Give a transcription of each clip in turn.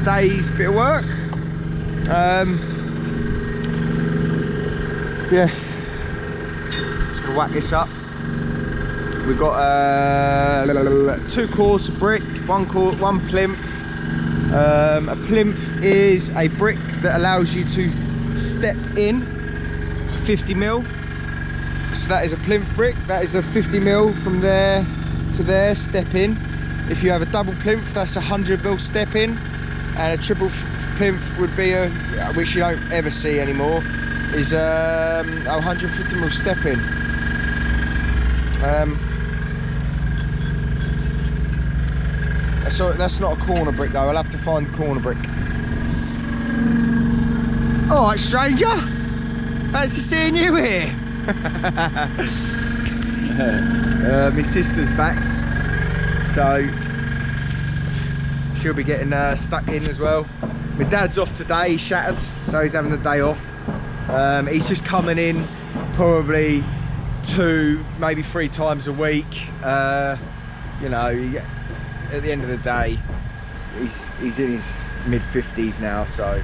day's bit of work. Yeah, just gonna whack this up. We've got 2 cores of brick, one plinth. A plinth is a brick that allows you to step in 50mm. So that is a plinth brick. That is a 50mm from there to there, step in. If you have a double plinth, that's a 100mm step in, and a triple plinth would be a, which you don't ever see anymore, is a 150mm step in. So that's not a corner brick though. I'll have to find the corner brick. All right, stranger. Fancy seeing you here. My sister's back, so she'll be getting stuck in as well. My dad's off today. He's shattered, so he's having the day off. He's just coming in probably 2, maybe 3 times a week. You know, at the end of the day, he's in his mid-50s now, so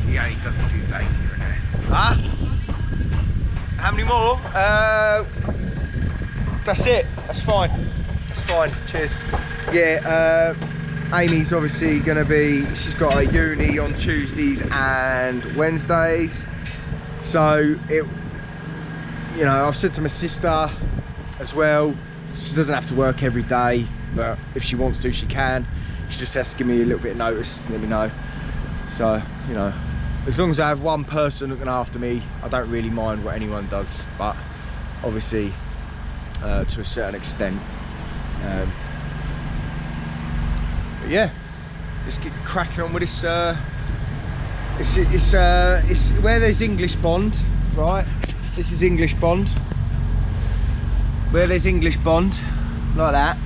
yeah, he does a few days here and there. Huh? How many more? That's it. That's fine. That's fine. Cheers. Yeah, Amy's obviously going to be, she's got a uni on Tuesdays and Wednesdays, so it, you know, I've said to my sister as well, she doesn't have to work every day, but if she wants to, she can. She just has to give me a little bit of notice, let me know. So, you know, as long as I have one person looking after me, I don't really mind what anyone does, but obviously to a certain extent. But yeah, let's get cracking on with this. It's where there's English bond, right? This is English bond. Where there's English bond, like that,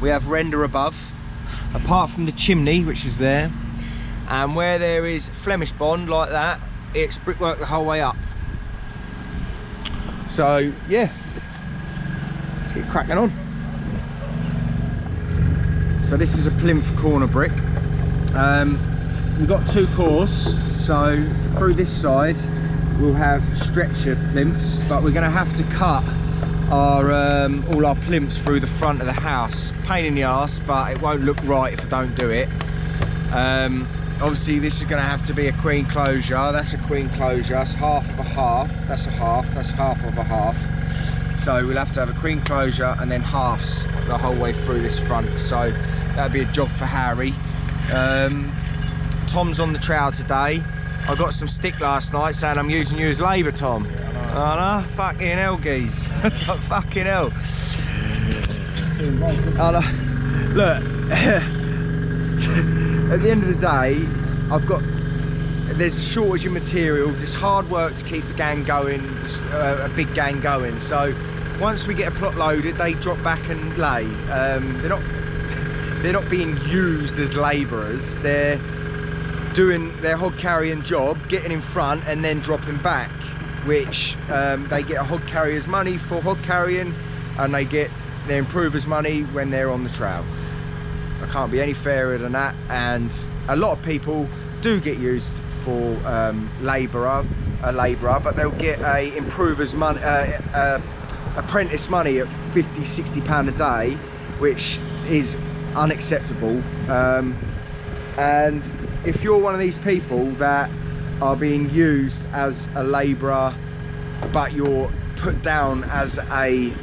we have render above, apart from the chimney, which is there. And where there is Flemish bond, like that, it's brickwork the whole way up. So, yeah, let's get cracking on. So this is a plinth corner brick. We've got 2 cores, so through this side, we'll have stretcher plinths, but we're gonna have to cut our all our plinths through the front of the house. Pain in the arse, but it won't look right if I don't do it. Obviously this is going to have to be a queen closure. That's a queen closure. That's half of a half. That's a half. That's half of a half. So we'll have to have a queen closure and then halves the whole way through this front. So that'd be a job for Harry. Tom's on the trowel today. I got some stick last night saying I'm using you as labour, Tom. Oh no, fucking hell, geez. Fucking hell. Oh, no. Look, at the end of the day, there's a shortage of materials. It's hard work to keep the gang going, a big gang going. So once we get a plot loaded, they drop back and lay. They're not being used as labourers. They're doing their hod carrying job, getting in front and then dropping back, which they get a hod carrier's money for hod carrying, and they get their improver's money when they're on the trowel. I can't be any fairer than that. And a lot of people do get used for a labourer, but they'll get a improver's money, apprentice money at £50–60 a day, which is unacceptable. And if you're one of these people that are being used as a labourer, but you're put down as a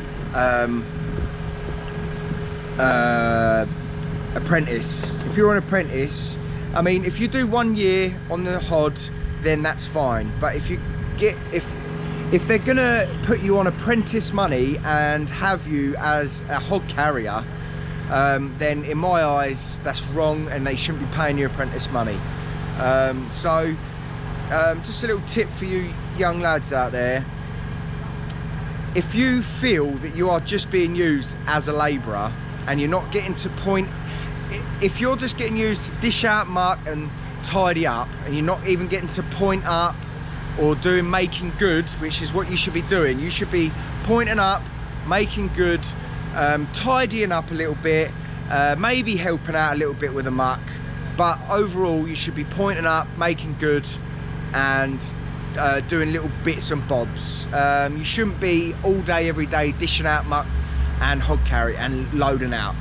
apprentice, if you're an apprentice, I mean, if you do 1 year on the hod, then that's fine. But if you get, if they're gonna put you on apprentice money and have you as a hod carrier, then in my eyes that's wrong, and they shouldn't be paying you apprentice money. Just a little tip for you young lads out there: if you feel that you are just being used as a labourer and you're not getting to point, if you're just getting used to dish out muck and tidy up, and you're not even getting to point up or doing making good, which is what you should be doing, you should be pointing up, making good, tidying up a little bit, maybe helping out a little bit with the muck, but overall you should be pointing up, making good, and doing little bits and bobs. You shouldn't be all day every day dishing out muck and hog carry and loading out.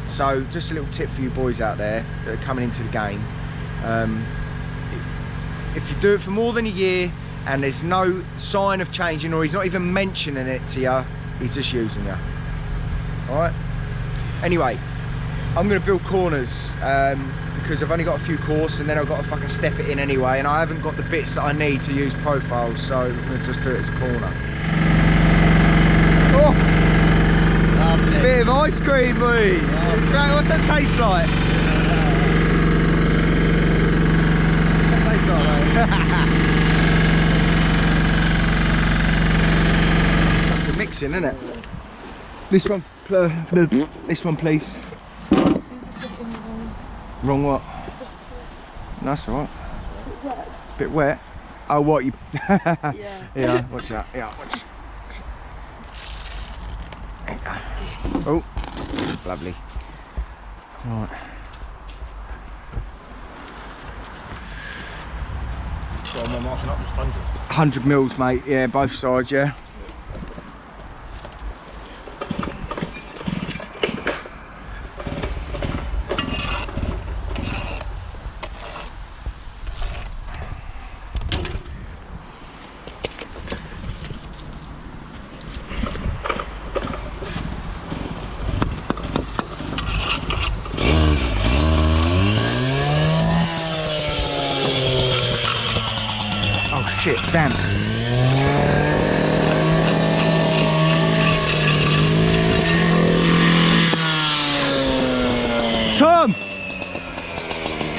So just a little tip for you boys out there that are coming into the game. If you do it for more than a year and there's no sign of changing, or he's not even mentioning it to you, he's just using you. All right. Anyway, I'm gonna build corners because I've only got a few course, and then I've got to fucking step it in anyway, and I haven't got the bits that I need to use profiles, so I'm gonna just do it as a corner. Oh, lovely. Bit of ice cream, boy. What's that taste like? What's that taste like, mate? Mixing, isn't it? This one, this one, please. Wrong what? No, that's alright. Bit wet. Oh, what you? Yeah. Yeah. Watch that. Yeah. Watch. Oh, lovely. Right. So am I marking up just 100? 100 mils, mate. Yeah, both sides. Yeah. Shit, damn.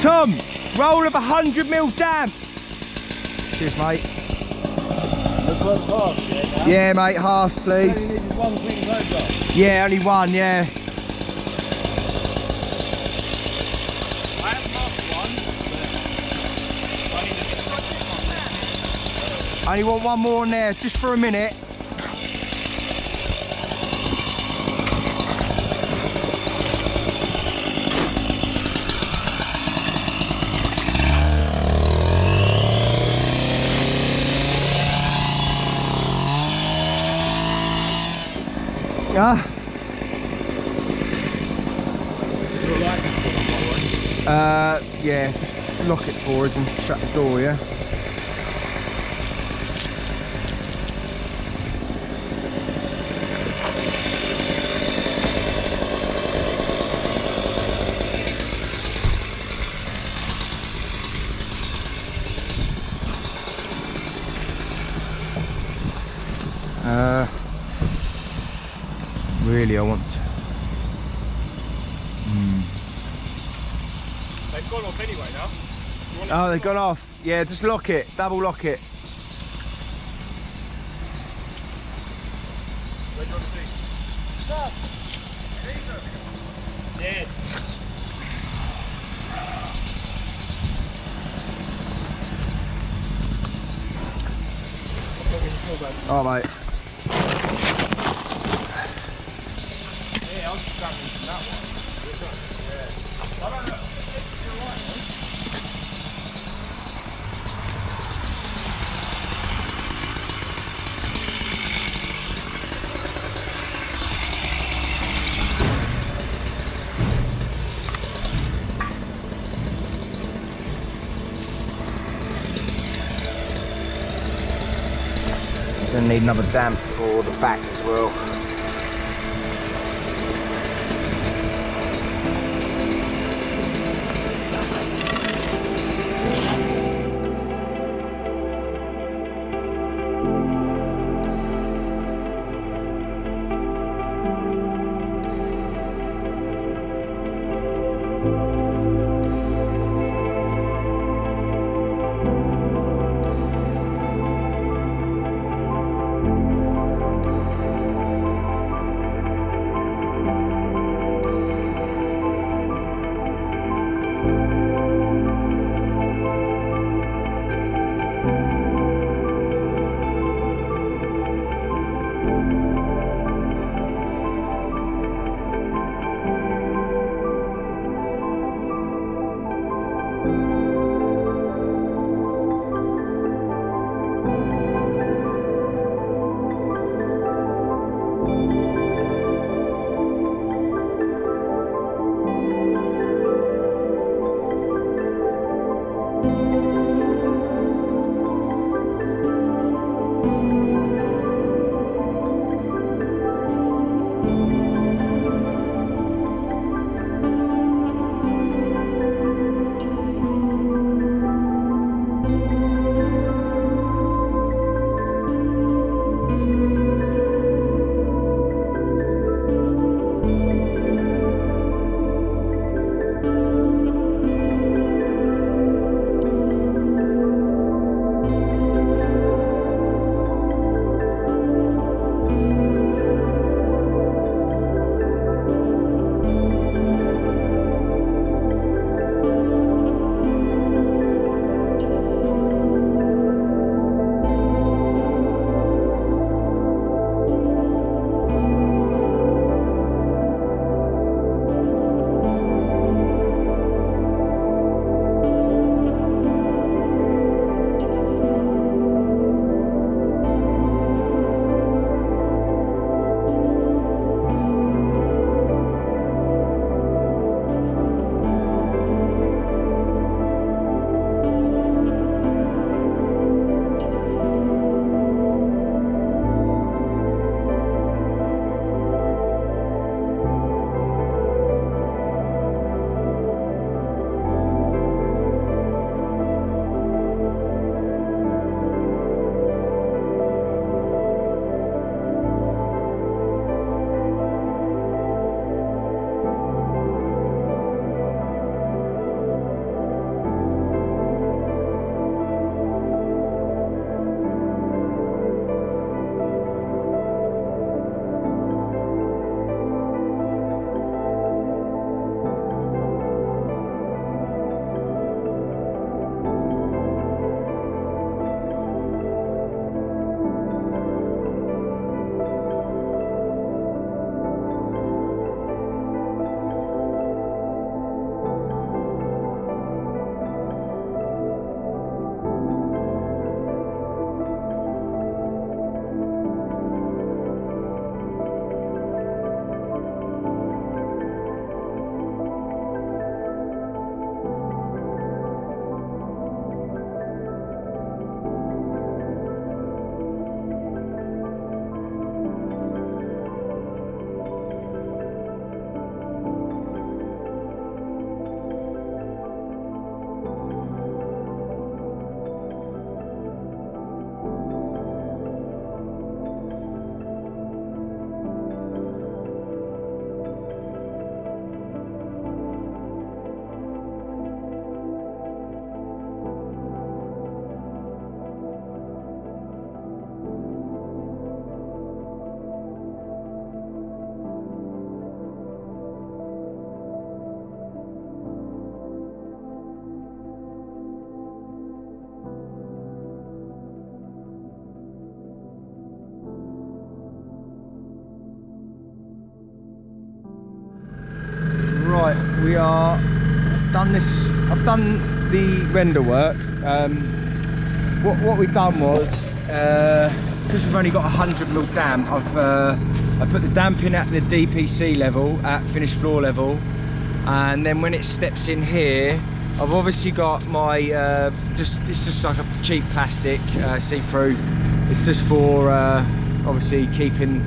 Tom, roll of 100 mil damp. Cheers, mate. Half, yeah, mate, half, please. One clean loader. Yeah, only one, yeah. I have marked one. I only want one more in there, just for a minute. Yeah, just lock it for us and shut the door, yeah? Really, I want to. They've gone off anyway now. Oh, they've gone off. Yeah, just lock it. Double lock it. Where's your thing? Yeah. Oh, mate. Yeah, I'm just grabbing from that one. Yeah. I don't know. You're right, man. Gonna need another damp for the back as well. we are done this. I've done the render work. What we've done was, because we've only got 100mm damp, I put the damp in at the DPC level, at finished floor level, and then when it steps in here, I've obviously got my it's just like a cheap plastic see-through. It's just for obviously keeping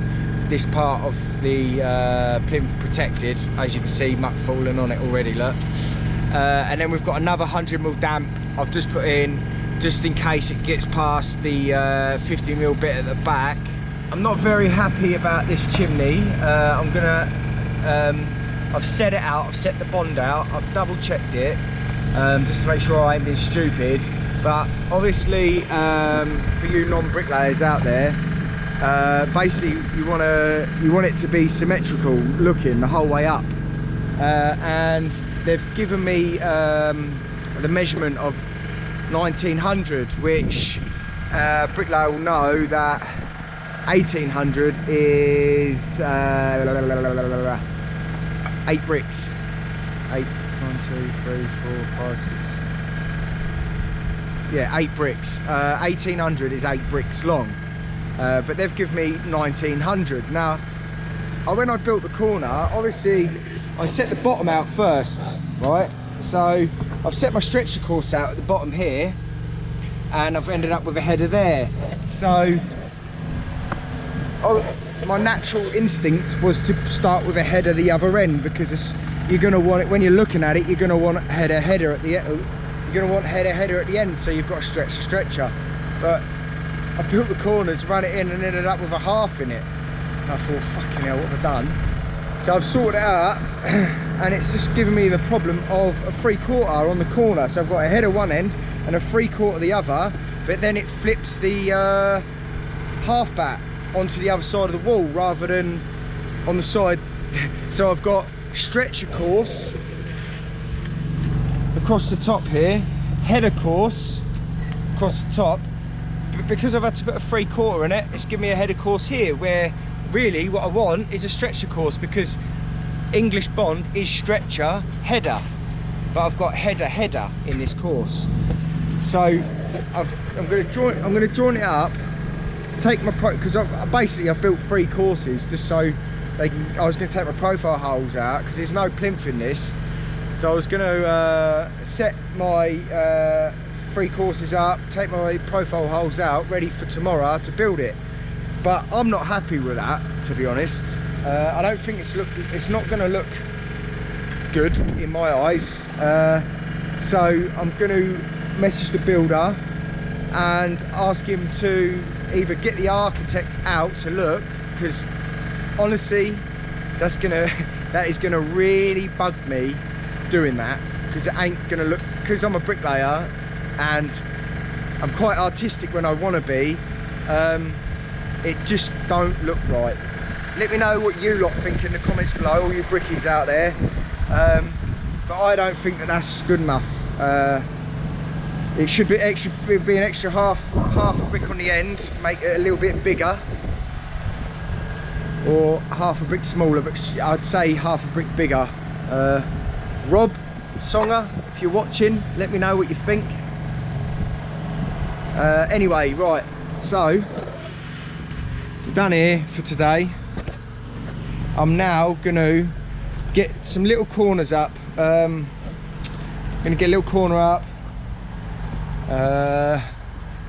this part of the plinth protected. As you can see, muck falling on it already, look. And then we've got another 100mm damp I've just put in, just in case it gets past the 50mm bit at the back. I'm not very happy about this chimney. I'm gonna, I've set it out, I've set the bond out, I've double checked it, just to make sure I ain't been stupid. But obviously, for you non-bricklayers out there, basically you want it to be symmetrical looking the whole way up, and they've given me the measurement of 1900, which bricklayer will know that 1800 is 8 bricks. 8, 1, 2, 3, 4, 5, 6. Yeah, 8 bricks. 1800 is 8 bricks long, but they've given me 1900. Now, when I built the corner, obviously I set the bottom out first, right? So I've set my stretcher course out at the bottom here, and I've ended up with a header there. So my natural instinct was to start with a header the other end, because you're going to want it, when you're looking at it, you're going to want header at the end. You're going to want header at the end, so you've got to stretch the stretcher. But I built the corners, ran it in, and ended up with a half in it. And I thought, fucking hell, what have I done? So I've sorted it out, and it's just given me the problem of a 3/4 on the corner. So I've got a header one end and a 3/4 the other, but then it flips the half bat onto the other side of the wall rather than on the side. So I've got stretcher course across the top here, header course across the top, but because I've had to put a 3/4 in it, it's given me a header course here, where really what I want is a stretcher course, because English bond is stretcher header, but I've got header in this course. So I'm going to join it up, take my because I've built 3 courses just so I was going to take my profile holes out, because there's no plinth in this. So I was going to set my 3 courses up, take my profile holes out, ready for tomorrow to build it. But I'm not happy with that, to be honest. I don't think it's not going to look good in my eyes. So I'm going to message the builder and ask him to either get the architect out to look, because honestly, that is gonna really bug me doing that, because it ain't gonna look, because I'm a bricklayer and I'm quite artistic when I want to be. It just don't look right. Let me know what you lot think in the comments below, all you brickies out there. But I don't think that that's good enough. It should be an extra half a brick on the end, make it a little bit bigger, or half a brick smaller, but I'd say half a brick bigger. Rob Songer, if you're watching, let me know what you think. Anyway, right, so we're done here for today. I'm now gonna get some little corners up. Gonna get a little corner up.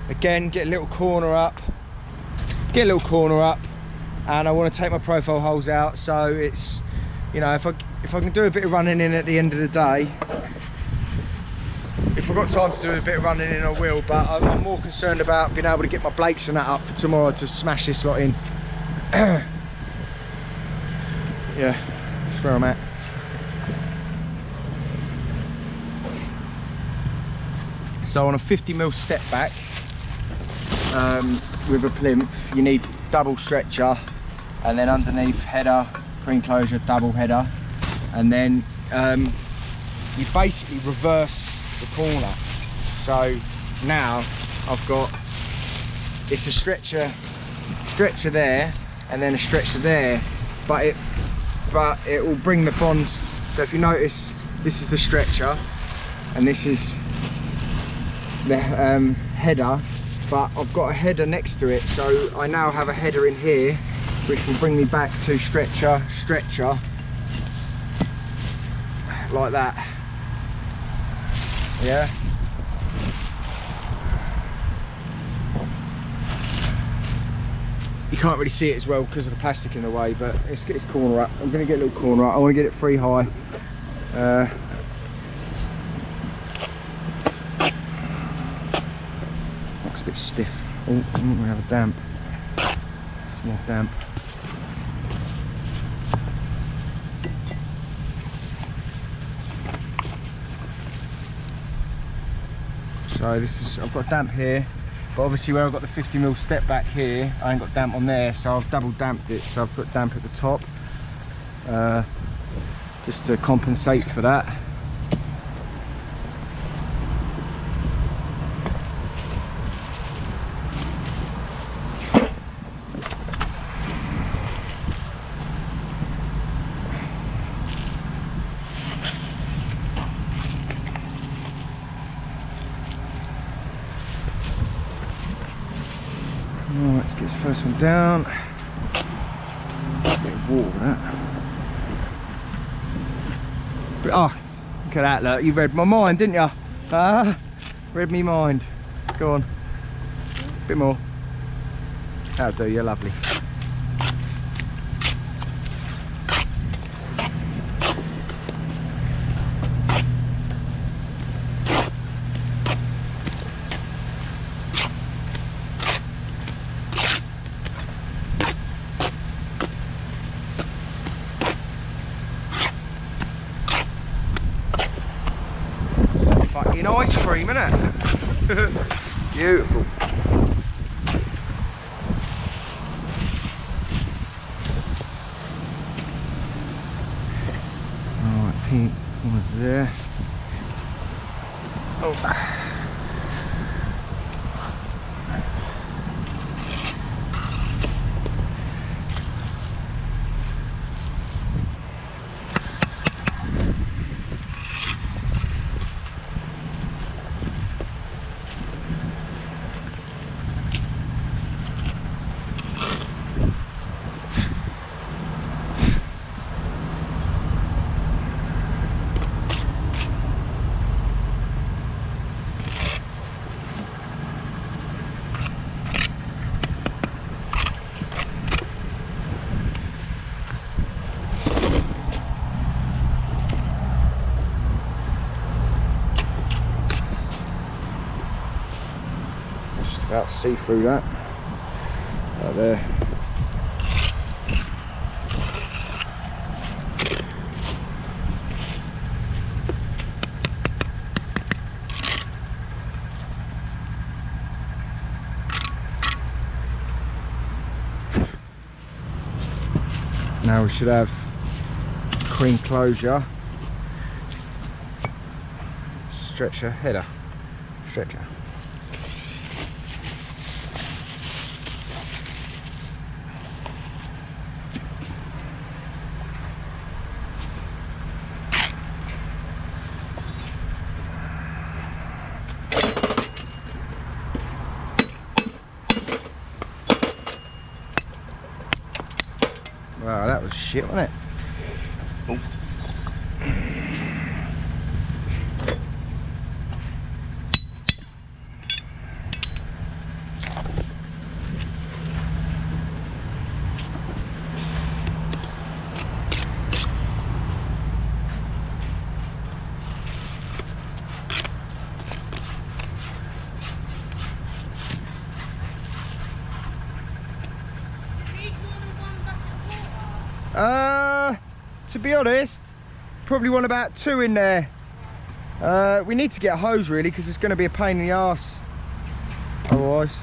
Again, get a little corner up. Get a little corner up, and I want to take my profile holes out. So it's, you know, if I can do a bit of running in at the end of the day. If I've got time to do a bit of running in, I will, but I'm more concerned about being able to get my blakes and that up for tomorrow to smash this lot in. Yeah, that's where I'm at. So on a 50mm step back with a plinth, you need double stretcher, and then underneath header, pre-enclosure, double header, and then you basically reverse the corner. So now I've got, it's a stretcher there and then a stretcher there, but it will bring the bond. So if you notice, This is the stretcher, and this is the header, but I've got a header next to it, so I now have a header in here which will bring me back to stretcher, like that. Yeah. You can't really see it as well because of the plastic in the way, but let's get this corner up. I'm going to get a little corner up. I want to get it free high. Looks a bit stiff. Oh, I think we have a damp. It's more damp. So this is, I've got damp here, but obviously where I've got the 50mm step back here, I ain't got damp on there, so I've double damped it. So I've put damp at the top, just to compensate for that. Let's get this first one down. A bit of water with that. But, oh, look at that, look, you read my mind, didn't you? Ah, read me mind. Go on. A bit more. That'll do, you're lovely. Fucking ice cream, innit? Beautiful. Alright, pink was there. Oh. About to see through that. Right there. Now we should have cream closure. Stretcher header. Stretcher. Wow, that was shit, wasn't it? Oh. To be honest, probably want about 2 in there. We need to get a hose really, because it's going to be a pain in the arse otherwise.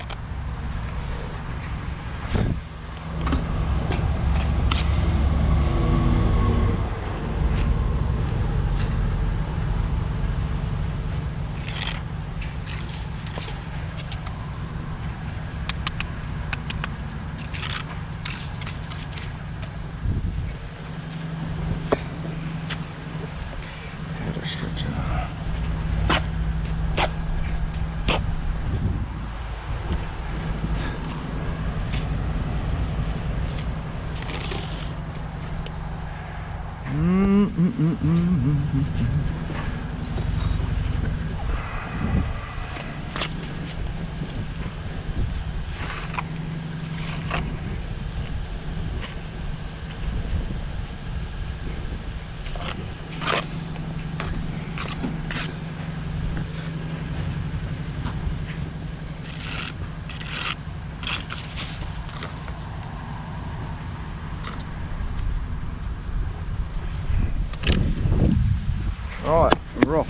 Right, we're off.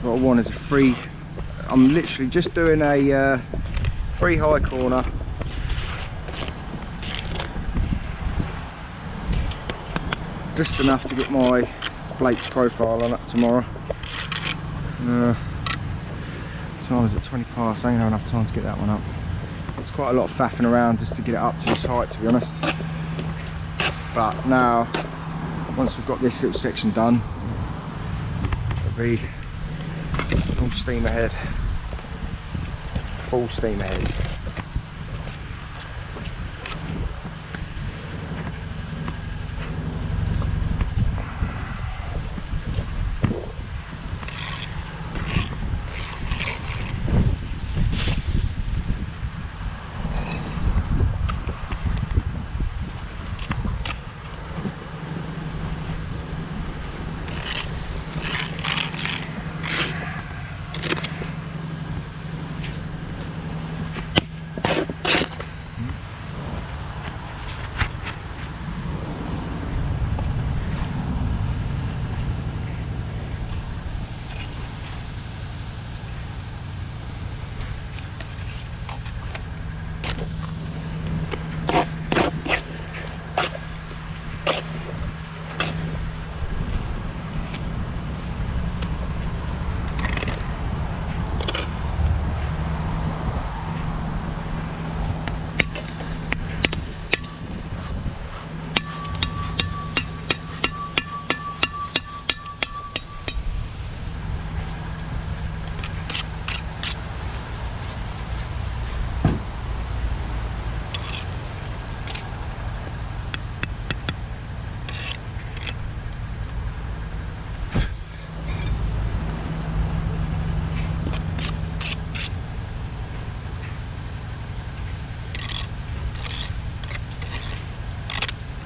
What I want is a free, I'm literally just doing a free high corner. Just enough to get my Blake's profile on up tomorrow. Time is at 20 past, I ain't have enough time to get that one up. It's quite a lot of faffing around just to get it up to this height, to be honest. But now, once we've got this little section done, it'll be full steam ahead. Full steam ahead.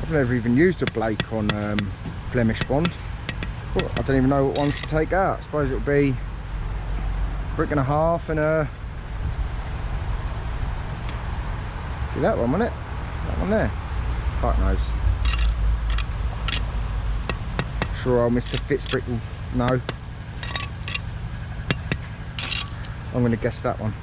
I've never even used a Blake on Flemish Bond. Well, I don't even know what ones to take out. I suppose it'll be brick and a half and a... Be that one, won't it? That one there. Fuck knows. Sure old Mr. Fitzbrick will know. I'm going to guess that one.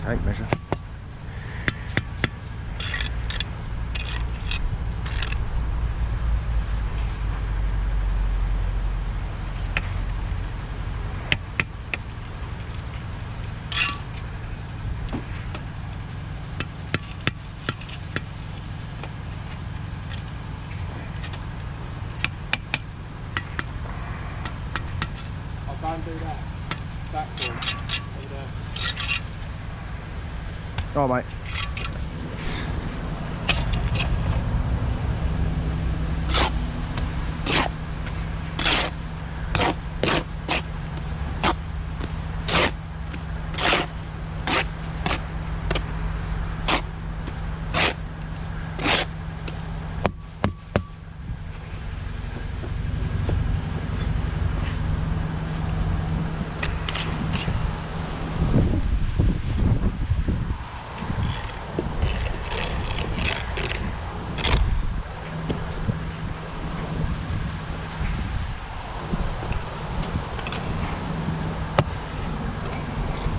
Tape measure. try and do that. Backboard over there. Oh, mate.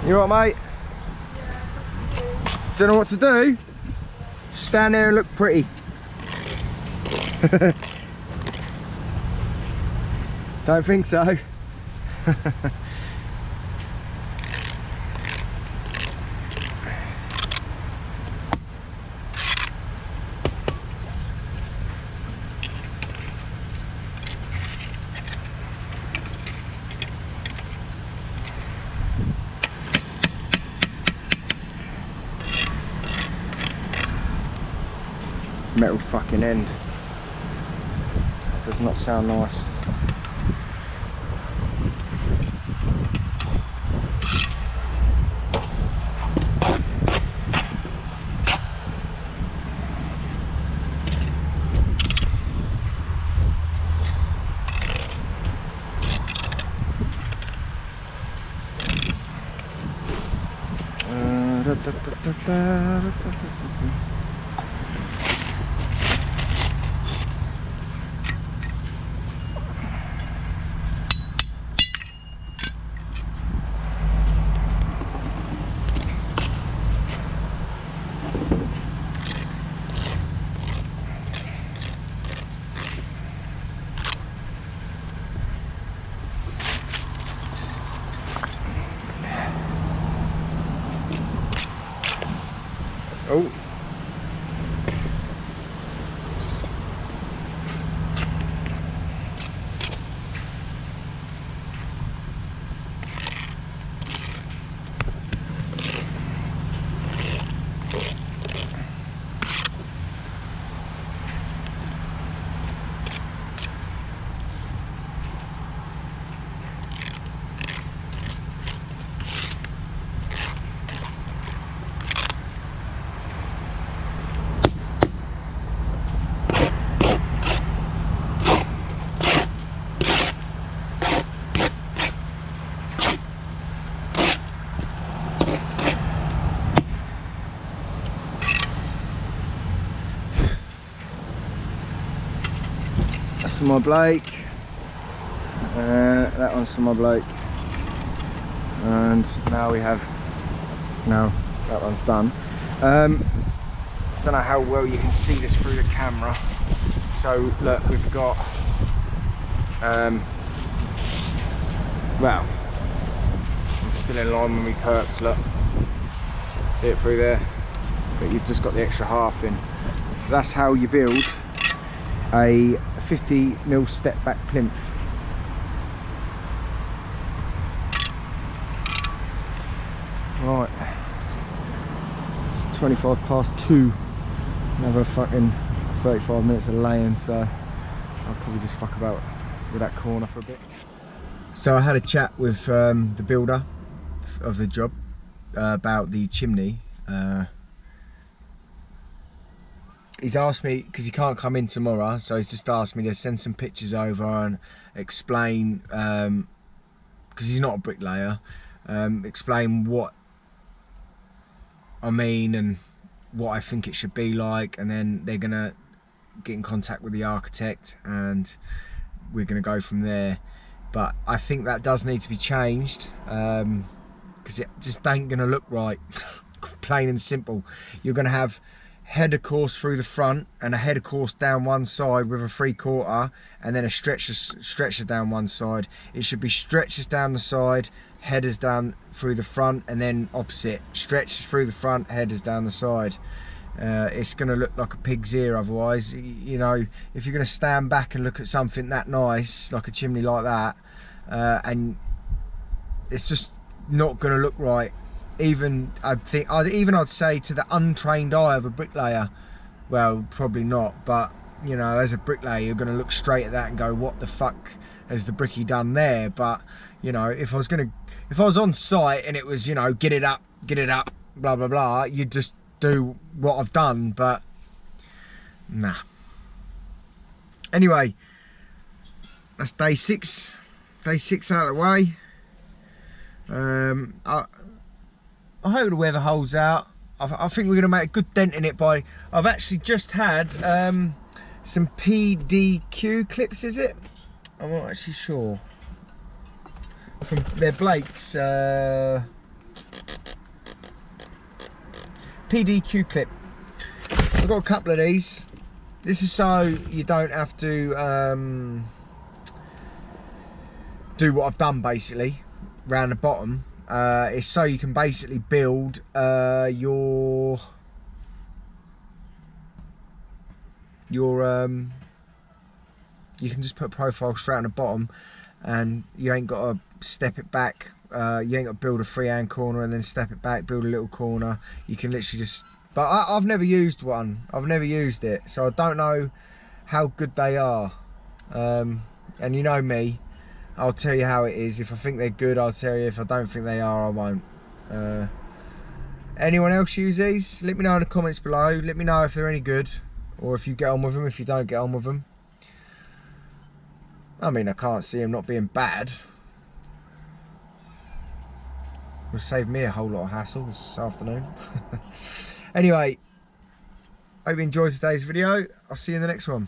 You alright, mate? Yeah. Don't know what to do? Stand there and look pretty. Don't think so. Metal fucking end. That does not sound nice. Oh. That's for my Blake, that one's for my Blake, and now that one's done. I don't know how well you can see this through the camera, so look, we've got well, I'm still in line when we perks, look, see it through there, but you've just got the extra half in. So that's how you build a 50mm step back plinth. Right, it's 2:25. Another fucking 35 minutes of laying, so I'll probably just fuck about with that corner for a bit. So I had a chat with the builder of the job about the chimney. He's asked me, because he can't come in tomorrow, so he's just asked me to send some pictures over and explain, because he's not a bricklayer, explain what I mean and what I think it should be like, and then they're gonna get in contact with the architect and we're gonna go from there. But I think that does need to be changed, because it just ain't gonna look right. Plain and simple. You're gonna have header course through the front and a header course down one side with a 3/4, and then a stretcher down one side. It should be stretchers down the side, headers down through the front, and then opposite, stretchers through the front, headers down the side. It's going to look like a pig's ear otherwise. You know, if you're going to stand back and look at something that nice, like a chimney like that, and it's just not going to look right. Even I'd say to the untrained eye of a bricklayer, well, probably not, but you know, as a bricklayer, you're going to look straight at that and go, what the fuck has the bricky done there? But you know, if I was on site and it was, you know, get it up, blah blah blah, you'd just do what I've done. But nah. Anyway, that's day 6 out of the way. I hope the weather holds out. I think we're going to make a good dent in it by... I've actually just had some PDQ clips, is it? I'm not actually sure. From they're Blake's PDQ clip. I've got a couple of these. This is so you don't have to do what I've done basically round the bottom. It's so you can basically build your you can just put a profile straight on the bottom, and you ain't got to step it back. You ain't got to build a freehand corner and then step it back, build a little corner. You can literally just... But I've never used one. I've never used it, so I don't know how good they are. And you know me, I'll tell you how it is. If I think they're good, I'll tell you. If I don't think they are, I won't. Anyone else use these? Let me know in the comments below. Let me know if they're any good, or if you get on with them, if you don't get on with them. I mean, I can't see them not being bad. Will save me a whole lot of hassle this afternoon. Anyway, hope you enjoyed today's video. I'll see you in the next one.